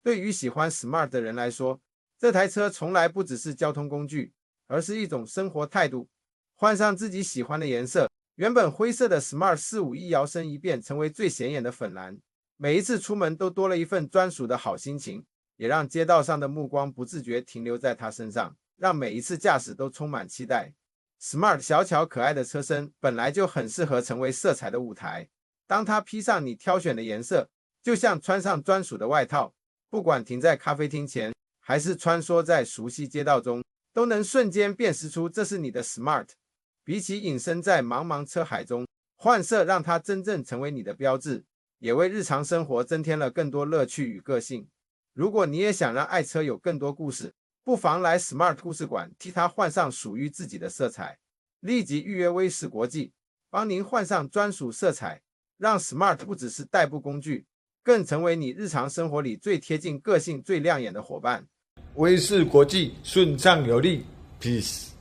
对于喜欢 Smart 的人来说，这台车从来不只是交通工具，而是一种生活态度。换上自己喜欢的颜色，原本灰色的 Smart 451摇身一变成为最显眼的粉蓝。每一次出门都多了一份专属的好心情，也让街道上的目光不自觉停留在它身上，让每一次驾驶都充满期待。Smart 小巧可爱的车身本来就很适合成为色彩的舞台，当它披上你挑选的颜色，就像穿上专属的外套，不管停在咖啡厅前，还是穿梭在熟悉街道中，都能瞬间辨识出这是你的 Smart。比起隐身在茫茫车海中，换色让它真正成为你的标志，也为日常生活增添了更多乐趣与个性。如果你也想让爱车有更多故事，不妨来 Smart 故事馆替它换上属于自己的色彩。立即预约威仕国际，帮您换上专属色彩，让 Smart 不只是代步工具，更成为你日常生活里最贴近个性、最亮眼的伙伴。威仕国际，顺畅有力 ，Peace。